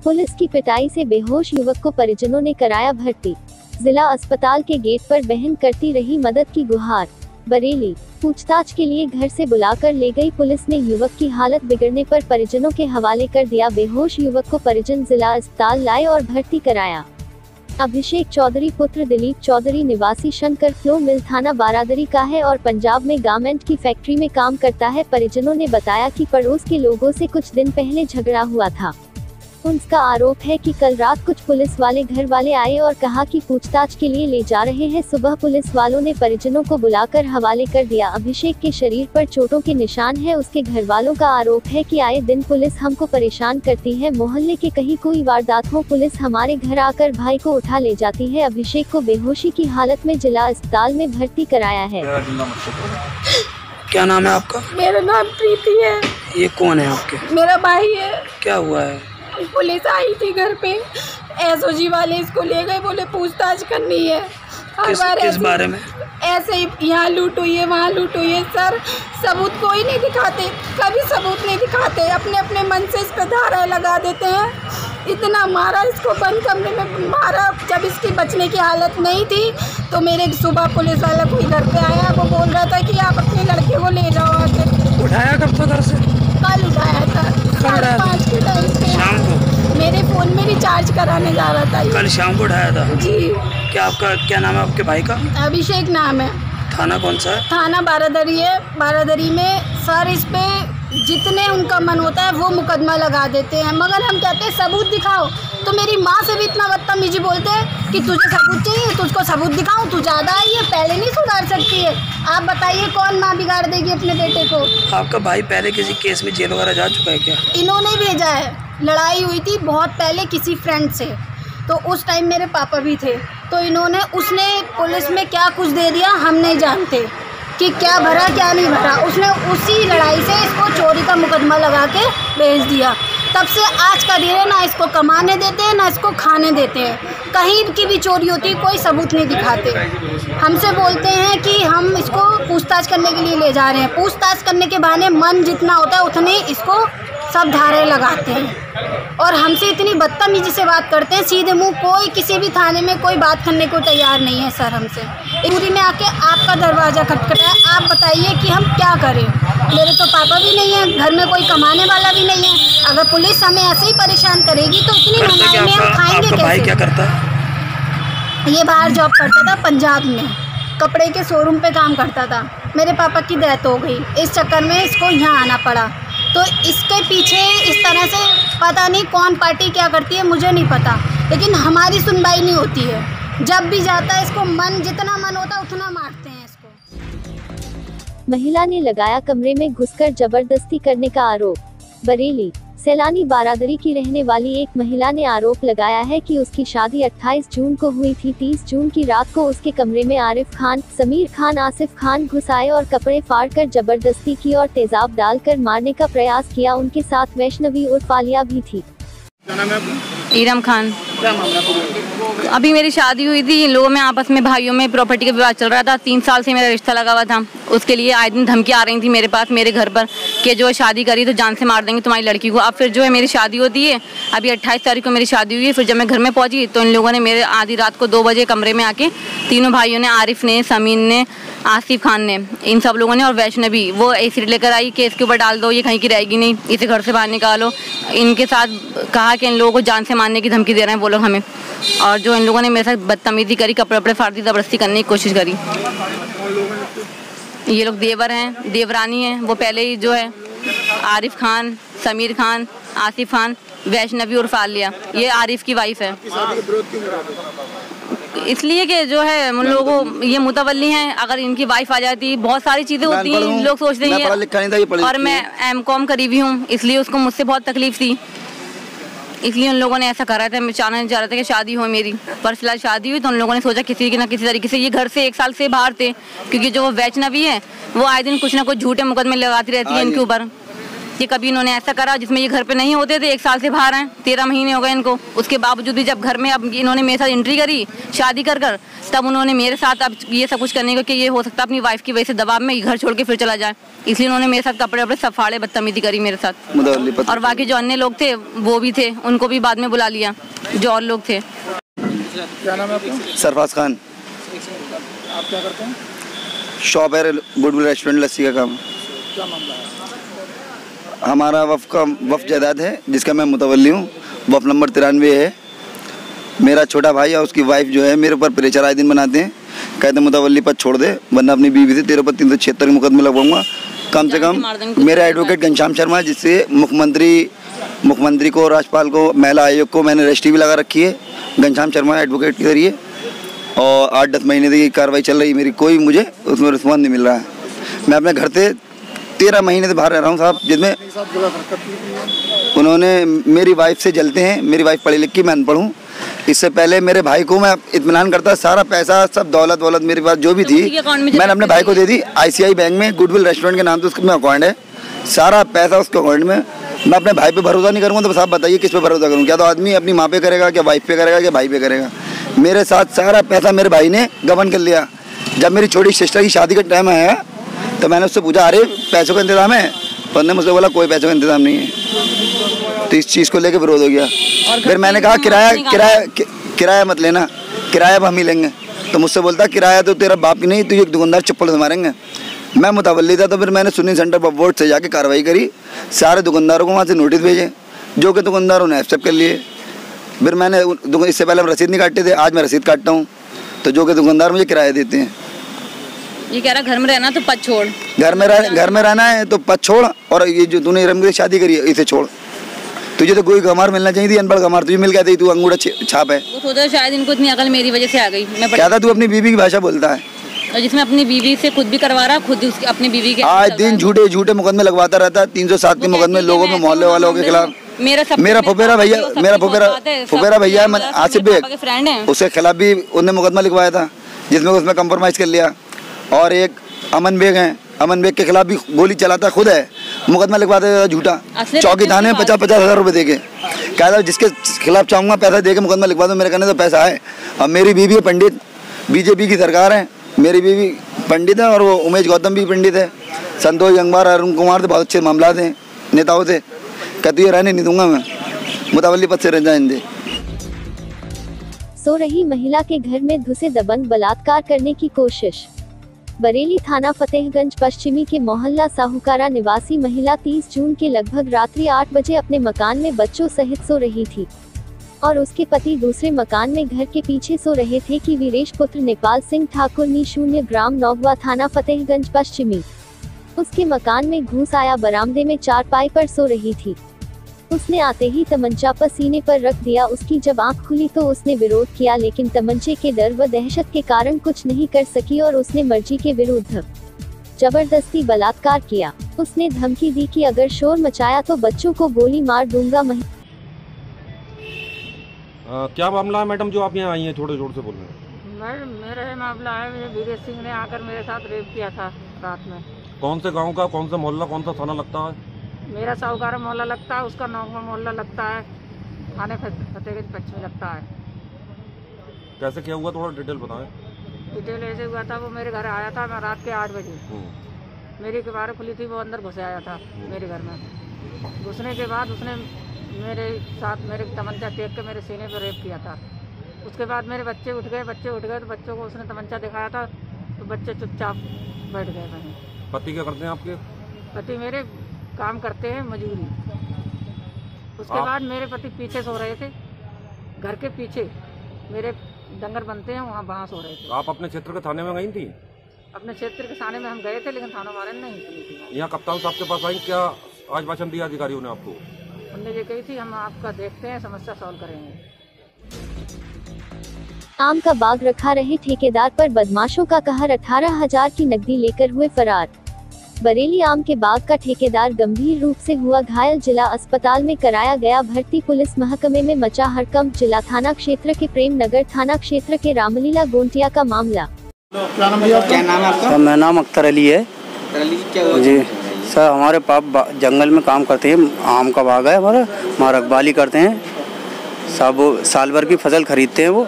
Police की पिटाई से बेहोश युवक को परिजनों ने कराया भर्ती। जिला अस्पताल के गेट पर बहन करती रही मदद की गुहार। बरेली, पूछताछ के लिए घर से बुलाकर ले गई पुलिस ने युवक की हालत बिगड़ने पर परिजनों के हवाले कर दिया। बेहोश युवक को परिजन जिला अस्पताल लाए और भर्ती कराया। अभिषेक चौधरी पुत्र दिलीप चौधरी निवासी शंकर फ्लो मिल थाना बारादरी का है और पंजाब में गारमेंट की फैक्ट्री में काम करता है। परिजनों ने बताया कि पड़ोस के लोगों से कुछ दिन पहले झगड़ा हुआ था। उनका आरोप है कि कल रात कुछ पुलिस वाले घर वाले आए और कहा कि पूछताछ के लिए ले जा रहे हैं। सुबह पुलिस वालों ने परिजनों को बुलाकर हवाले कर दिया। अभिषेक के शरीर पर चोटों के निशान है। उसके घर वालों का आरोप है कि आए दिन पुलिस हमको परेशान करती है। मोहल्ले के कहीं कोई वारदात हो, पुलिस हमारे घर आकर भाई को उठा ले जाती है। अभिषेक को बेहोशी की हालत में जिला अस्पताल में भर्ती कराया है। क्या नाम है आपका? मेरा नाम प्रीति है। ये कौन है आपके? मेरा भाई है। क्या हुआ है? पुलिस आई थी घर पे, एसओजी वाले इसको ले गए, बोले पूछताछ करनी है। किस बारे में? ऐसे ही यहाँ लूट हुई है, वहाँ लूट हुई है। सर सबूत कोई नहीं दिखाते, कभी सबूत नहीं दिखाते, अपने अपने मन से इस पर धारा लगा देते हैं। इतना मारा इसको, बंद कमरे में मारा। जब इसकी बचने की हालत नहीं थी तो मेरे सुबह पुलिस वाला कोई घर पे आया, वो बोल रहा था कि आप अपने लड़के को ले जाओ आके। उठाया कब था घर से? कल उठाया था 5:30 के टाइम पे, शाम को। मेरे फोन में रिचार्ज कराने जा रहा था। कल शाम को उठाया था जी। क्या नाम है आपके भाई का? अभिषेक नाम है। थाना कौन सा है? थाना बारादरी है। बारादरी में सर इस पे जितने उनका मन होता है वो मुकदमा लगा देते हैं, मगर हम कहते हैं सबूत दिखाओ। तो मेरी माँ से भी इतना बदतमीजी बोलते हैं कि तुझे सबूत चाहिए, तुझको सबूत दिखाऊं, तू ज़्यादा आई है, पहले नहीं सुधार सकती है। आप बताइए कौन माँ बिगाड़ देगी अपने बेटे को? आपका भाई पहले किसी केस में जेल वगैरह जा चुका है क्या? इन्होंने भेजा है, लड़ाई हुई थी बहुत पहले किसी फ्रेंड से, तो उस टाइम मेरे पापा भी थे, तो उसने पुलिस में क्या कुछ दे दिया हम नहीं जानते कि क्या भरा क्या नहीं भरा। उसने उसी लड़ाई से इसको चोरी का मुकदमा लगा के भेज दिया। तब से आज का दिन है, ना इसको कमाने देते हैं ना इसको खाने देते हैं। कहीं की भी चोरी होती है कोई सबूत नहीं दिखाते। हमसे बोलते हैं कि हम इसको पूछताछ करने के लिए ले जा रहे हैं। पूछताछ करने के बहाने मन जितना होता है उतने इसको सब धारे लगाते हैं और हमसे इतनी बदतमीजी से बात करते हैं सीधे मुंह। कोई किसी भी थाने में कोई बात करने को तैयार नहीं है सर हमसे। पूरी में आके आपका दरवाज़ा खटखटाया, आप बताइए कि हम क्या करें? मेरे तो पापा भी नहीं है, घर में कोई कमाने वाला भी नहीं है। अगर पुलिस हमें ऐसे ही परेशान करेगी तो इतनी महंगाई में हम खाएंगे कैसे? भाई क्या करता है? ये बाहर जॉब करता था, पंजाब में कपड़े के शोरूम पे काम करता था। मेरे पापा की डेथ हो गई, इस चक्कर में इसको यहाँ आना पड़ा। तो इसके पीछे इस तरह से पता नहीं कौन पार्टी क्या करती है, मुझे नहीं पता, लेकिन हमारी सुनवाई नहीं होती है। जब भी जाता है इसको जितना मन होता है उतना मारते हैं इसको। महिला ने लगाया कमरे में घुसकर जबरदस्ती करने का आरोप। बरेली, सैलानी बारादरी की रहने वाली एक महिला ने आरोप लगाया है कि उसकी शादी 28 जून को हुई थी। 30 जून की रात को उसके कमरे में आरिफ खान, समीर खान, आसिफ खान घुस आए और कपड़े फाड़कर जबरदस्ती की और तेजाब डालकर मारने का प्रयास किया। उनके साथ वैष्णवी उर्फ आलिया भी थी। इरम खान। अभी मेरी शादी हुई थी, इन लोगों में आपस में भाइयों में प्रॉपर्टी का विवाद चल रहा था। 3 साल से मेरा रिश्ता लगा हुआ था। उसके लिए आए दिन धमकी आ रही थी मेरे पास, मेरे घर पर, कि जो है शादी करी तो जान से मार देंगे तुम्हारी लड़की को। अब फिर जो है मेरी शादी होती है, अभी 28 तारीख को मेरी शादी हुई है। फिर जब मैं घर में पहुंची तो इन लोगों ने मेरे आधी रात को 2 बजे कमरे में आके, तीनों भाइयों ने, आरिफ ने, समीन ने, आसिफ खान ने, इन सब लोगों ने, और वैष्णवी, वो एसिड लेकर आई कि इसके ऊपर डाल दो, ये कहीं की रहेगी नहीं, इसे घर से बाहर निकालो। इनके साथ कहा कि इन लोगों को जान से मारने की धमकी दे रहे हैं वो लोग हमें, और जो इन लोगों ने मेरे साथ बदतमीजी करी, कपड़े वपड़े फाड़ दी, जबरदस्ती करने की कोशिश करी। ये लोग देवर हैं, देवरानी हैं। वो पहले ही जो है आरिफ खान, समीर खान, आसिफ खान, वैष्णवी उर्फ आलिया, ये आरिफ की वाइफ है। इसलिए कि जो है उन लोगों को ये मुतवल्ली हैं, अगर इनकी वाइफ आ जाती, बहुत सारी चीज़ें होती हैं, लोग सोचते हैं। और मैं एमकॉम करी भी हूँ, इसलिए उसको मुझसे बहुत तकलीफ थी, इसलिए उन लोगों ने ऐसा करा था। मैं चाहना चाह रहा था कि शादी हो मेरी, पर फिलहाल शादी हुई तो उन लोगों ने सोचा किसी न किसी तरीके से, ये घर से 1 साल से बाहर थे, क्योंकि जो वैष्णवी है वो आए दिन कुछ ना कुछ झूठे मुकदमे लगाती रहती है इनके ऊपर। कि कभी इन्होंने ऐसा करा जिसमें ये घर पे नहीं होते थे, 1 साल से बाहर हैं, 13 महीने हो गए इनको। उसके बावजूद भी जब घर में अब इन्होंने मेरे साथ एंट्री करी शादी कर कर, तब उन्होंने मेरे साथ अब ये सब कुछ करने को कि ये हो सकता है अपनी वाइफ की वजह से दबाव में घर छोड़ के फिर चला जाए, इसलिए उन्होंने मेरे साथ कपड़े वपड़े सब फाड़े, बदतमीजी करी मेरे साथ। और बाकी जो अन्य लोग थे वो भी थे, उनको भी बाद में बुला लिया जो और लोग थे। क्या नाम है आपका? सरफराज खान। आप क्या करते हैं? शॉप है, गुडविल रेस्टोरेंट, लस्सी का काम। क्या मामला है? हमारा वफ़ जायदाद है जिसका मैं मुतवल्ली हूँ। वफ़ नंबर 93 है। मेरा छोटा भाई और उसकी वाइफ जो है मेरे ऊपर प्रेशर आए दिन बनाते हैं, कहते मुतवल्ली पद छोड़ दे वरना अपनी बीवी से तेरे ऊपर 376 के मुकदमे लगवाऊंगा। कम से कम मेरा एडवोकेट घनश्याम शर्मा, जिससे मुख्यमंत्री को, राज्यपाल को, महिला आयोग को मैंने रजिस्ट्री भी लगा रखी है घनश्याम शर्मा एडवोकेट के जरिए, और 8-10 महीने से ये कार्रवाई चल रही, मेरी कोई मुझे उसमें रिस्पॉन्स नहीं मिल रहा है। मैं अपने घर से 13 महीने से बाहर रह रहा हूँ साहब, जिसमें उन्होंने मेरी वाइफ से जलते हैं। मेरी वाइफ पढ़ी लिखी, मैं अनपढ़ हूँ। इससे पहले मेरे भाई को मैं इत्मीनान करता, सारा पैसा सब दौलत मेरे पास जो भी थी मैंने अपने भाई को दे दी। ICI बैंक में गुडविल रेस्टोरेंट के नाम से उसका अकाउंट है, सारा पैसा उसके अकाउंट में। मैं अपने भाई पे भरोसा नहीं करूँगा तो साहब बताइए किस पे भरोसा करूँ? क्या तो आदमी अपनी माँ पे करेगा, क्या वाइफ पे करेगा, क्या भाई पे करेगा? मेरे साथ सारा पैसा मेरे भाई ने गबन कर लिया। जब मेरी छोटी सिस्टर की शादी का टाइम आया तो मैंने उससे पूछा, अरे पैसों का इंतजाम है? और ने मुझसे बोला कोई पैसों का इंतजाम नहीं है। तो इस चीज़ को लेकर विरोध हो गया। फिर मैंने कहा किराया मत लेना, किराया अब हम ही लेंगे। तो मुझसे बोलता किराया तो तेरा बाप की नहीं, तुझे एक दुकानदार चप्पल से मारेंगे। मैं मुतवल्ली था, तो फिर मैंने सुन्नी सेंटर पर बोर्ड से जाके कार्रवाई करी, सारे दुकानदारों को वहाँ से नोटिस भेजे, जो कि दुकानदारों ने एक्सेप्ट कर लिए। फिर मैंने इससे पहले हम रसीद नहीं काटते थे, आज मैं रसीद काटता हूँ, तो जो कि दुकानदार मुझे किराया देते हैं। ये कह रहा घर में रहना तो पद छोड़, घर में रहना है तो पद छोड़, और ये जो तूने रम की शादी करी है इसे छोड़। तुझे तो कोई गमार मिलना चाहिए थी, अनपढ़ गमार तुझे मिल गया था, तू अंगूठा छाप है। वो सोचा शायद इनको इतनी अकल मेरी वजह से आ गई। मैं क्या था, तू अपनी बीवी की भाषा बोलता है, और जिसमें अपनी बीवी से खुद भी करवा रहा, खुद उसकी अपनी बीवी के आज दिन झूठे मुकदमे लगवाता रहता है। 307 के मुकदमे लोगों में, मोहल्ले वालों के खिलाफ। मेरा फुफेरा भैया आसिफ बेग, फ्रेंड है, उसके खिलाफ भी उन्होंने मुकदमा लिखवाया था, जिसमें उसमें कंप्रोमाइज कर लिया। और एक अमन बेग है, अमन बेग के खिलाफ भी गोली चलाता खुद है, मुकदमा लिखवाता था झूठा, चौकी थाने में 50-50 हज़ार रुपये देके। कहा था जिसके खिलाफ चाहूँगा पैसा देके मुकदमा लिखवा दो, मेरे कहने तो पैसा है। और मेरी बीवी है पंडित, बीजेपी की सरकार है, मेरी बीवी पंडित है, और वो उमेश गौतम भी पंडित है, संतोष गंगवार, अरुण कुमार से बहुत अच्छे मामला थे, नेताओं से। कहती है रहने नहीं दूंगा मैं, मुतवल्ली पद से रह जाएंगे। सो रही महिला के घर में घुसे दबंग, बलात्कार करने की कोशिश। बरेली थाना फतेहगंज पश्चिमी के मोहल्ला साहूकारा निवासी महिला 30 जून के लगभग रात्रि 8 बजे अपने मकान में बच्चों सहित सो रही थी, और उसके पति दूसरे मकान में घर के पीछे सो रहे थे कि वीरेश पुत्र नेपाल सिंह ठाकुर नी 0 ग्राम नौगवा थाना फतेहगंज पश्चिमी उसके मकान में घुस आया। बरामदे में चारपाई पर सो रही थी। उसने आते ही तमंचा पर सीने पर रख दिया। उसकी जब आंख खुली तो उसने विरोध किया, लेकिन तमंचे के डर व दहशत के कारण कुछ नहीं कर सकी और उसने मर्जी के विरुद्ध जबरदस्ती बलात्कार किया। उसने धमकी दी कि अगर शोर मचाया तो बच्चों को गोली मार दूंगा। क्या मामला है मैडम जो आप यहाँ आई हैं? थोड़े जोर से बोल रहे हैं। मैडम मेरा मामला है, वीरेश सिंह ने आकर मेरे साथ रेप किया था रात में। कौन से गांव का, कौन सा मोहल्ला, कौन सा थाना लगता है? मेरा साहूकारा मोहल्ला लगता है, उसका नौगवा मोहल्ला लगता है, थाने फतेहगंज पश्चिमी लगता है। कैसे क्या हुआ, थोड़ा डिटेल बताएं। डिटेल ऐसे हुआ था, वो मेरे घर आया था, मैं रात के 8 बजे, मेरी किवाड़ खुली थी, वो अंदर घुसे आया था मेरे घर में। घुसने के बाद उसने मेरे साथ मेरे तमंचा टेक के मेरे सीने पर रेप किया था। उसके बाद मेरे बच्चे उठ गए तो बच्चों को उसने तमंचा दिखाया था, तो बच्चे चुपचाप बैठ गए वहीं। पति क्या करते हैं आपके? पति मेरे काम करते हैं मजदूरी। उसके बाद मेरे पति पीछे सो रहे थे, घर के पीछे मेरे डंगर बनते हैं, वहाँ सो रहे थे। आप अपने क्षेत्र के थाने में गई थी? अपने क्षेत्र के थाने में हम गए थे, लेकिन थाना वाले ने नहीं सुनी थी। यहाँ कप्तान साहब के पास आई, क्या आश्वासन दिया अधिकारियों ने आपको? उन्होंने ये कही थी हम आपका देखते हैं, समस्या सॉल्व करेंगे। आम का बाग रखा रहे ठेकेदार पर बदमाशों का कहर, 18,000 की नकदी लेकर हुए फरार। बरेली आम के बाग का ठेकेदार गंभीर रूप से हुआ घायल, जिला अस्पताल में कराया गया भर्ती। पुलिस महकमे में मचा हड़कंप, जिला थाना क्षेत्र के प्रेम नगर थाना क्षेत्र के रामलीला गोंटिया का मामला। क्या नाम है आपका? मेरा नाम अख्तर अली है क्या हुआ? जी। सर हमारे पाप जंगल में काम करते हैं, आम का बाग है हमारा रखवाली करते हैं। सब साल भर की फसल खरीदते हैं वो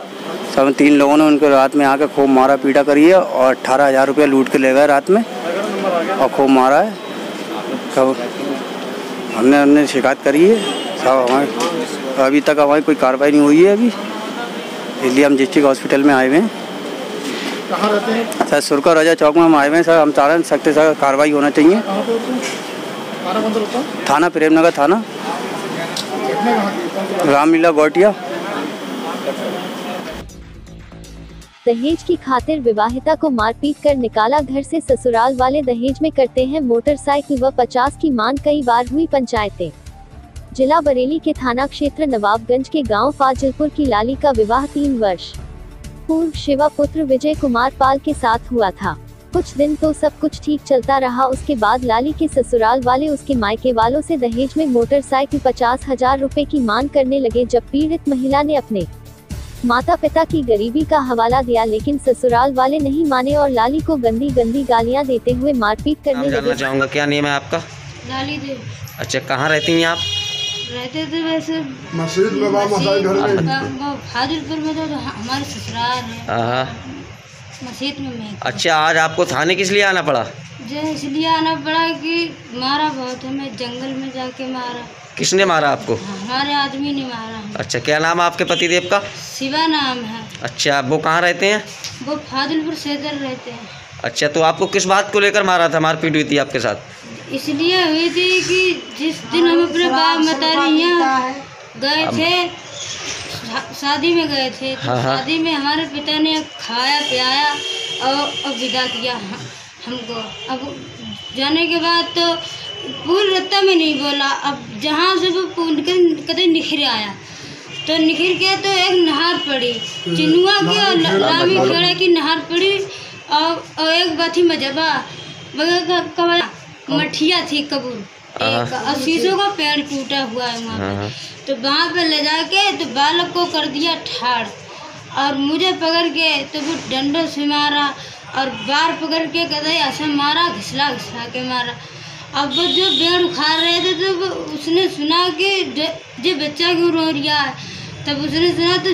सब। 3 लोगों ने उनको रात में आकर खूब मारा पीटा करी है और 18,000 रुपया लूट के ले गए रात में और खूब मारा है। सब हमने शिकायत करी है सब। हमारे अभी तक हमारी कोई कार्रवाई नहीं हुई है अभी, इसलिए हम डिस्ट्रिक्ट हॉस्पिटल में आए हुए हैं। कहाँ रहते हैं? सर सुरका राजा चौक में हम आए हुए हैं सर। हम चाह रहे हैं सख्त से कार्रवाई होना चाहिए। थाना प्रेमनगर थाना, रामलीला गौटिया। दहेज की खातिर विवाहिता को मारपीट कर निकाला घर से, ससुराल वाले दहेज में करते हैं मोटरसाइकिल व 50 की मांग, कई बार हुई पंचायतें। जिला बरेली के थाना क्षेत्र नवाबगंज के गांव फाजिलपुर की लाली का विवाह 3 वर्ष पूर्व शिवा पुत्र विजय कुमार पाल के साथ हुआ था। कुछ दिन तो सब कुछ ठीक चलता रहा, उसके बाद लाली के ससुराल वाले उसके मायके वालों से दहेज में मोटरसाइकिल 50,000 रुपए की मांग करने लगे। जब पीड़ित महिला ने अपने माता पिता की गरीबी का हवाला दिया, लेकिन ससुराल वाले नहीं माने और लाली को गंदी गंदी गालियां देते हुए मारपीट करने लगे। जानना चाहूँगा क्या नेम है आपका? लाली दे। अच्छा, कहाँ रहती हैं आप? रहते थे वैसे मस्जिद में फाजिलपुर में, तो हमारे ससुराल है मस्जिद में। अच्छा, आज आपको थाने किस लिए आना पड़ा? जो इसलिए आना पड़ा कि मारा बहुत, हमें जंगल में जाके मारा। किसने मारा आपको? हमारे आदमी ने मारा। अच्छा, क्या नाम है आपके पतिदेव का? शिवा नाम है। अच्छा, वो कहाँ रहते हैं? वो फाजिलपुर सेदर रहते हैं। अच्छा, तो आपको किस बात को लेकर मारा था, मारपीट हुई थी आपके साथ? इसलिए हुई थी कि जिस दिन हम अपने बाप मतारियाँ गए थे, शादी में गए थे, तो शादी में हमारे पिता ने खाया पियाया और विदा किया हमको। अब जाने के बाद तो पूरी रत्ता में नहीं बोला। अब जहाँ से वो कदे निखर आया तो निखर के तो एक नहर पड़ी, चिनुआ की और रामी खेड़ा की नहर पड़ी, और एक बाथी मजबा बगैर मठिया थी कबूल एक, और शीशों का पेड़ टूटा हुआ है वहाँ पे। तो वहाँ पे ले जाके तो बालक को कर दिया ठाड़, और मुझे पकड़ के तो वो डंडों से मारा और बार पकड़ के कदे ऐसा मारा, घिसला घिसला के मारा। अब वो जो पेड़ उखाड़ रहे थे तो वो उसने सुना कि जो बच्चा क्यों रो रहा है, तब उसने सुना तो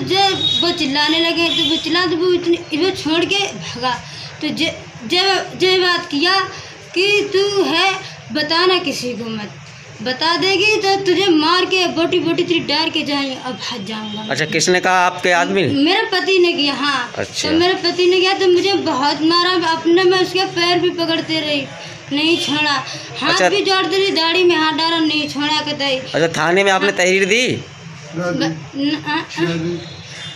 वो चिल्लाने लगे। तो वो चिल्ला तो वो छोड़ के भागा। तो जब बात किया कि तू है बताना किसी को मत, बता देगी तो तुझे मार के बोटी बोटी तेरी डाल के जाएंगे, अब भाग जाऊंगा। अच्छा, किसने कहा? आपके आदमी ने? मेरे पति ने किया। हाँ। अच्छा। तो मेरे पति ने किया तो मुझे बहुत मारा, अपने मैं उसके पैर भी पकड़ते रही, नहीं छोड़ा, हाथ अच्छा। भी जोड़ते रही, दाढ़ी में हाथ डाला, नहीं छोड़ा कतई। अच्छा, थाने में आपने तहरीर दी?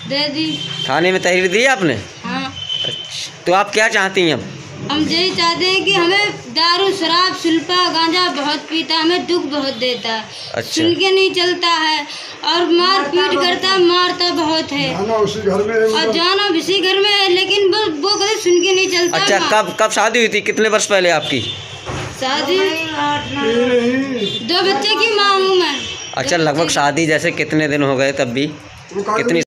दे दी। थाने में तहरीर दी आपने? हाँ। अच्छा, तो आप क्या चाहती हैं अब? हम यही चाहते हैं कि हमें दारू शराब सुल्फा गांजा बहुत पीता, हमें दुख बहुत देता है। अच्छा। सुन के नहीं चलता है और मार पीट करता, मारता बहुत है और जाना इसी घर में है, लेकिन वो कभी सुन के नहीं चलता। अच्छा, कब शादी हुई थी? कितने वर्ष पहले आपकी शादी? 2 बच्चे की माँ हूँ मैं। अच्छा, लगभग शादी जैसे कितने दिन हो गए तब भी? कितनी?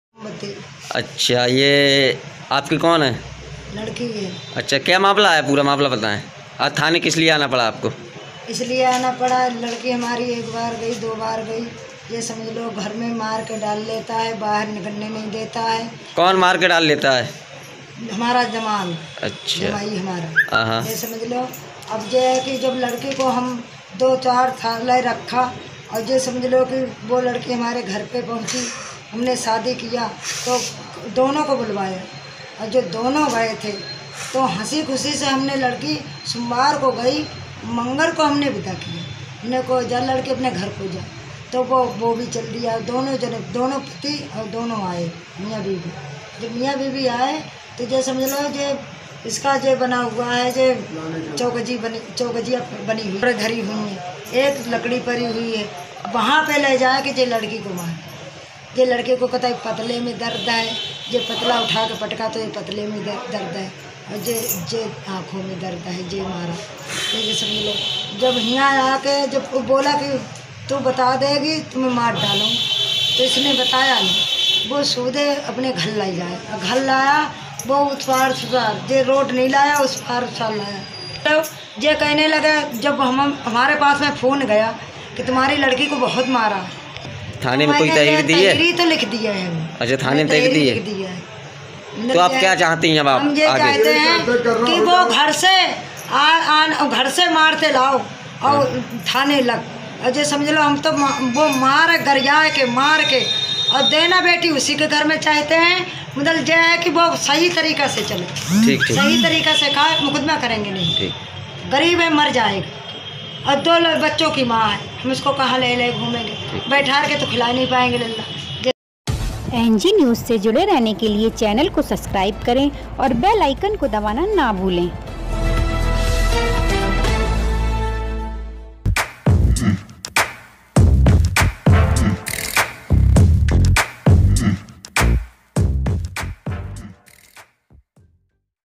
अच्छा, ये आपकी कौन है? लड़की है। अच्छा, क्या मामला है? पूरा मामला बताएं। आज थाने किस लिए आना पड़ा आपको? इसलिए आना पड़ा, लड़की हमारी 1 बार गई 2 बार गई, ये समझ लो घर में मार के डाल लेता है, बाहर निकलने नहीं देता है। कौन मार के डाल लेता है? हमारा जमान। अच्छा। जमाई हमारा, ये समझ लो। अब ये है कि जब लड़की को हम 2-4 साल रखा और ये समझ लो कि वो लड़की हमारे घर पे पहुंची, हमने शादी किया तो दोनों को बुलवाया, और जो दोनों गए थे तो हंसी खुशी से हमने लड़की सोमवार को गई, मंगल को हमने विदा किया। हमने को जा लड़के अपने घर को जा, तो वो भी चल दिया। दोनों जने, दोनों पति और दोनों आए मियाँ बीवी। जब मियाँ बीवी आए तो जो समझ लो जो इसका जो बना हुआ है, जो चौकजिया बनी हुई धरी हुई है, एक लकड़ी पड़ी हुई है, वहाँ पे ले जाए कि जो लड़की को मार। ये लड़के को कहता है पतले में दर्द है, ये पतला उठा के पटका तो ये पतले में दर्द है, और जे आँखों में दर्द है, जे मारा। ये समझ लो जब यहाँ आके जब बोला कि तू बता देगी तुम्हें मार डालूँ, तो इसने बताया नहीं। वो सीधे अपने घर लाई जाए, घर लाया वो उस पार सुधार, जे रोड नहीं लाया उस पार उस लाया। ये कहने लगा, जब हमारे पास में फ़ोन गया कि तुम्हारी लड़की को बहुत मारा। थाने में कोई तहरीर दी है? तहरीर तो लिख दिया है। अच्छा, थाने में तहरीर दी है। तो आप क्या चाहती हैं? अब आप हम ये चाहते हैं कि वो घर से मारते लाओ और थाने लग, और जो समझ लो हम तो वो गरिया के मार के और देना बेटी उसी के घर में चाहते हैं। मतलब जो है कि वो सही तरीका से चले, ठीक। सही तरीका से खा, मुकदमा करेंगे नहीं। गरीब है, मर जाएगा, और 2 बच्चों की माँ है, हम इसको कहाँ ले घूमेंगे, बैठा के तो खिला नहीं पाएंगे। लल्ला एनजी न्यूज़ से जुड़े रहने के लिए चैनल को सब्सक्राइब करें और बेल आइकन को दबाना ना भूलें।